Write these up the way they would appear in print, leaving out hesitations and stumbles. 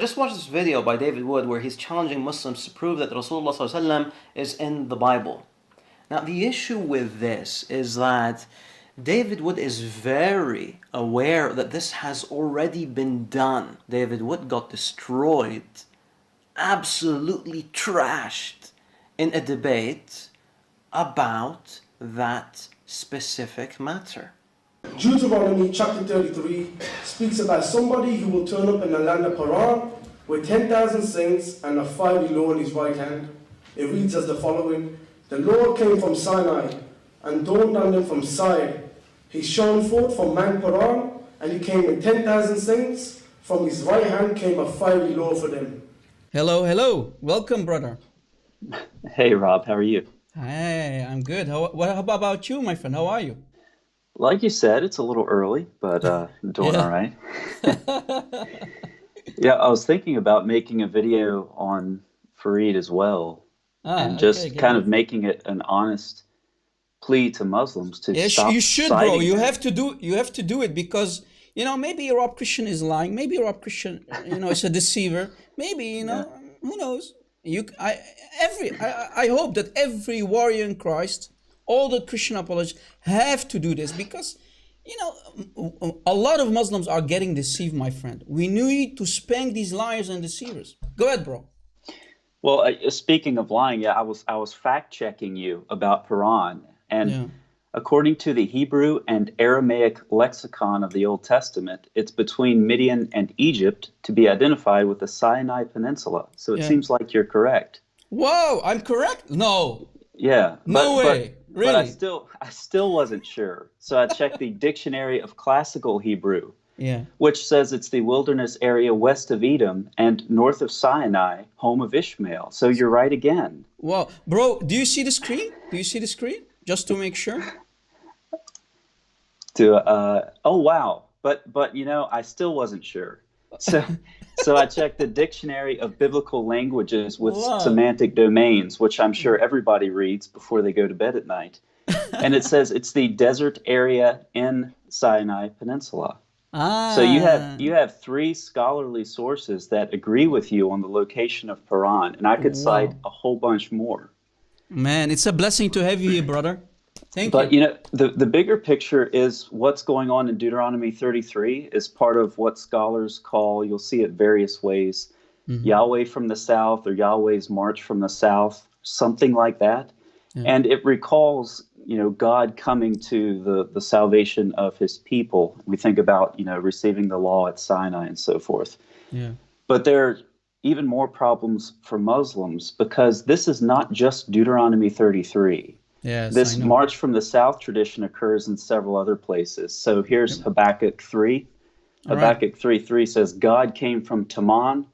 Just watch this video by David Wood where he's challenging Muslims to prove that Rasulullah ﷺ is in the Bible. Now, the issue with this is that David Wood is very aware that this has already been done. David Wood got destroyed, absolutely trashed in a debate about that specific matter. Deuteronomy chapter 33 speaks about somebody who will turn up in the land of Paran with 10,000 saints and a fiery law in his right hand. It reads as the following: The Lord came from Sinai and dawned on them from Side. He shone forth from Mount Paran, and he came with 10,000 saints. From his right hand came a fiery law for them. Hello, hello. Welcome, brother. Hey, Rob, how are you? Hey, I'm good. How about you, my friend? How are you? Like you said, it's a little early, but doing all right. Yeah, I was thinking about making a video on Farid as well, and just kind of making it an honest plea to Muslims to stop you should, bro. citing You him. have to do it because, maybe Arab Christian is lying. Maybe Arab Christian, is a deceiver. Maybe, who knows? I hope that every warrior in Christ, all the Christian apologists have to do this because, a lot of Muslims are getting deceived, my friend. We need to spank these liars and deceivers. Go ahead, bro. Well, speaking of lying, yeah, I was fact checking you about Paran, and according to the Hebrew and Aramaic lexicon of the Old Testament, it's between Midian and Egypt to be identified with the Sinai Peninsula. So it seems like you're correct. Whoa, I'm correct? No. Yeah. No way. Really? But I still wasn't sure. So I checked the Dictionary of Classical Hebrew, Yeah. which says it's the wilderness area west of Edom and north of Sinai, home of Ishmael. So you're right again. Wow. Bro, do you see the screen? Do you see the screen? Just to make sure. Oh wow. But I still wasn't sure. So I checked the Dictionary of Biblical Languages with semantic domains, which I'm sure everybody reads before they go to bed at night. And it says it's the desert area in Sinai Peninsula. So you have three scholarly sources that agree with you on the location of Paran, and I could cite a whole bunch more. Man, it's a blessing to have you here, brother. Thank But you. the bigger picture is what's going on in Deuteronomy 33 is part of what scholars call, you'll see it various ways, Yahweh from the south or Yahweh's march from the south, something like that. Yeah. And it recalls, God coming to the salvation of his people. We think about, receiving the law at Sinai and so forth. Yeah. But there are even more problems for Muslims because this is not just Deuteronomy 33. Yes, This I know. march from the south tradition occurs in several other places. So here's Habakkuk 3. All Habakkuk 3:3 says, God came from Teman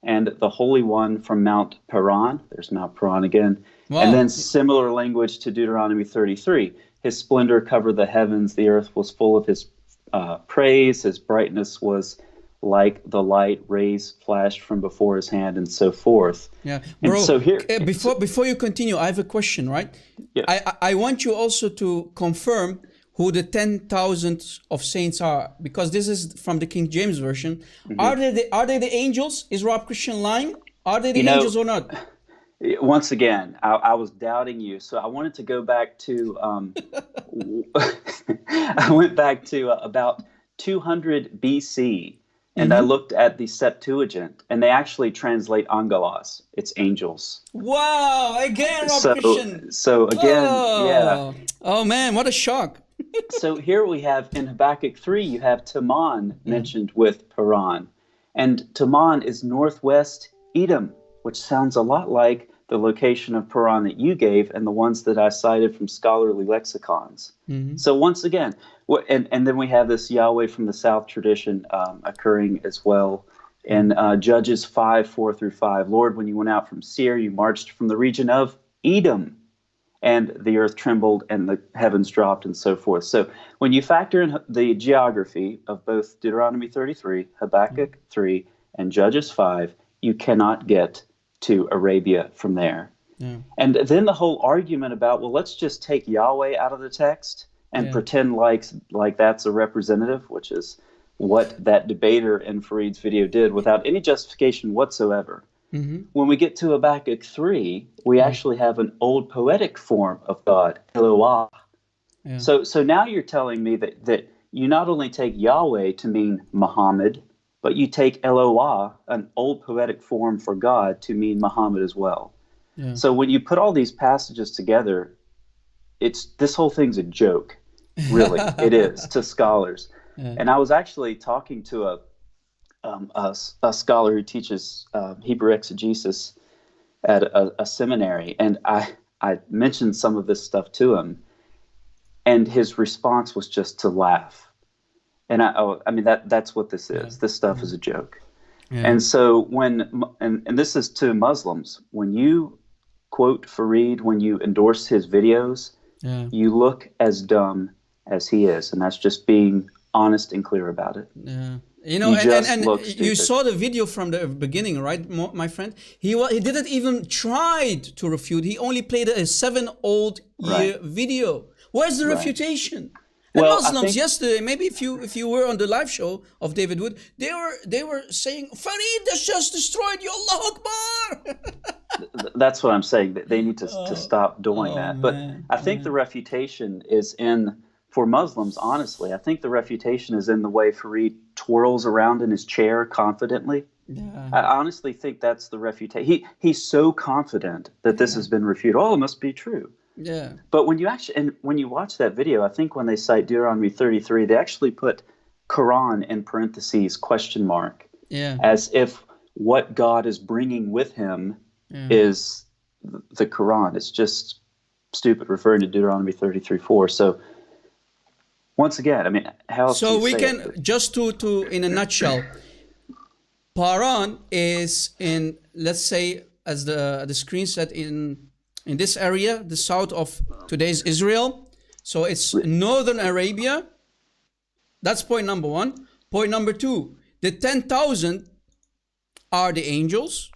and the Holy One from Mount Paran. There's Mount Paran again. Wow. And then similar language to Deuteronomy 33. His splendor covered the heavens. The earth was full of his praise. His brightness was like the light, rays flashed from before his hand, and so forth. Yeah, And bro. so here, Before you continue, I have a question, right? Yeah. I want you also to confirm who the 10,000 of saints are, because this is from the King James version. Are they the angels? Is Rob Christian lying? Are they the angels or not? Once again, I was doubting you, so I wanted to go back to. I went back to about 200 BC, and I looked at the Septuagint, and they actually translate angelos. It's angels. Wow! Again, Rob Christian. So again, yeah. Oh man, what a shock! So here we have in Habakkuk 3, you have Teman mentioned with Paran, and Teman is northwest Edom, which sounds a lot like the location of Paran that you gave and the ones that I cited from scholarly lexicons. So once again, and then we have this Yahweh from the south tradition occurring as well in Judges 5:4-5. Lord, when you went out from Seir, you marched from the region of Edom, and the earth trembled and the heavens dropped and so forth. So when you factor in the geography of both Deuteronomy 33, Habakkuk 3, and Judges 5, you cannot get to Arabia from there. Yeah. And then the whole argument about, well, let's just take Yahweh out of the text and pretend like that's a representative, which is what that debater in Farid's video did without any justification whatsoever. When we get to Habakkuk 3, we actually have an old poetic form of God, Eloah. Yeah. So now you're telling me that you not only take Yahweh to mean Muhammad, but you take Eloah, an old poetic form for God, to mean Muhammad as well. Yeah. So when you put all these passages together, this whole thing's a joke. Really, it is to scholars. Yeah. And I was actually talking to a scholar who teaches Hebrew exegesis at a seminary, and I mentioned some of this stuff to him, and his response was just to laugh. And I mean that's what this is. Yeah. This stuff is a joke. Yeah. And so and this is to Muslims, when you quote Farid, when you endorse his videos, Yeah. you look as dumb as he is, and that's just being honest and clear about it. Yeah. You know, You just and look you stupid. saw the video from the beginning, right, my friend? He didn't even try to refute. He only played a 7-year-old video. Where's the Right. refutation? And Well, I Muslims think- yesterday, maybe if you were on the live show of David Wood, they were saying, Farid has just destroyed you, Allah Akbar. That's what I'm saying. That they need to stop doing oh, that. But man, I think the refutation is for Muslims, honestly, I think the refutation is in the way Farid twirls around in his chair confidently. Yeah. I honestly think that's the refutation. He's so confident that this has been refuted. Oh, it must be true. Yeah. But when you watch that video, I think when they cite Deuteronomy 33, they actually put Quran in parentheses question mark, Yeah. as if what God is bringing with him is the Quran. It's just stupid, referring to Deuteronomy 33:4. So once again, I mean, how else do So you we say can it? just to in a nutshell, Paran is in, let's say, as the screen said, in this area, the south of today's Israel. So it's northern Arabia. That's point number one. Point number two, the 10,000 are the angels.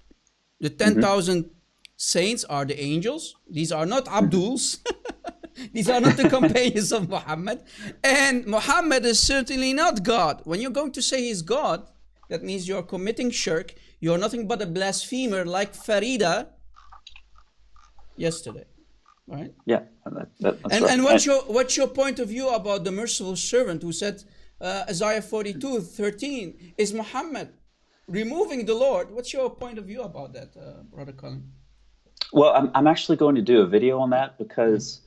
The 10,000 saints are the angels. These are not Abduls. These are not the companions of Muhammad. And Muhammad is certainly not God. When you're going to say he's God, that means you're committing shirk. You're nothing but a blasphemer like Farida yesterday. Right? Yeah, that's right. And what's your point of view about the merciful servant who said Isaiah 42:13 is Muhammad removing the Lord? What's your point of view about that, Brother Colin? Well, I'm actually going to do a video on that because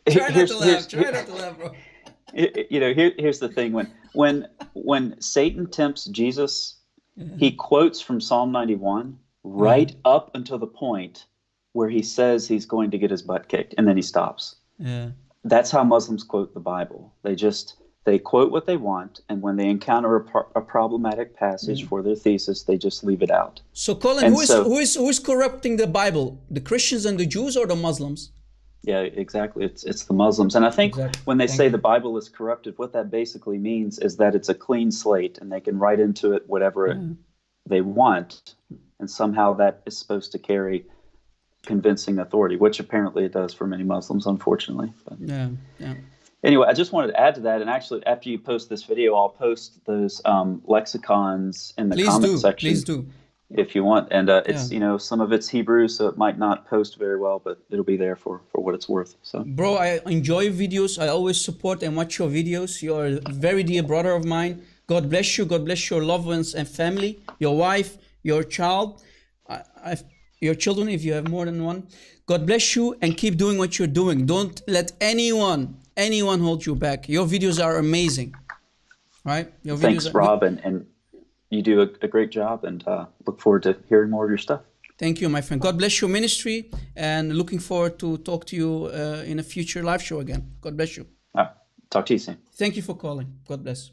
Try not to laugh. Try not to laugh, bro. You know, here's the thing: when Satan tempts Jesus, he quotes from Psalm 91 right up until the point where he says he's going to get his butt kicked, and then he stops. Yeah. That's how Muslims quote the Bible. They quote what they want, and when they encounter a problematic passage for their thesis, they just leave it out. So, Colin, And who is corrupting the Bible? The Christians and the Jews, or the Muslims? Yeah, exactly. It's the Muslims. And I think when they say the Bible is corrupted, what that basically means is that it's a clean slate and they can write into it whatever they want. And somehow that is supposed to carry convincing authority, which apparently it does for many Muslims, unfortunately. But Yeah. anyway, I just wanted to add to that. And actually, after you post this video, I'll post those lexicons in the comment section. Please do. If you want. And it's, some of it's Hebrew, so it might not post very well, but it'll be there for what it's worth. So, Bro, I enjoy videos. I always support and watch your videos. You're a very dear brother of mine. God bless you. God bless your loved ones and family, your wife, your child, your children, if you have more than one. God bless you and keep doing what you're doing. Don't let anyone hold you back. Your videos are amazing. Right? Your thanks, videos Rob, and you do a great job, and look forward to hearing more of your stuff. Thank you, my friend. God bless your ministry, and looking forward to talk to you in a future live show again. God bless you. All right. Talk to you soon. Thank you for calling. God bless.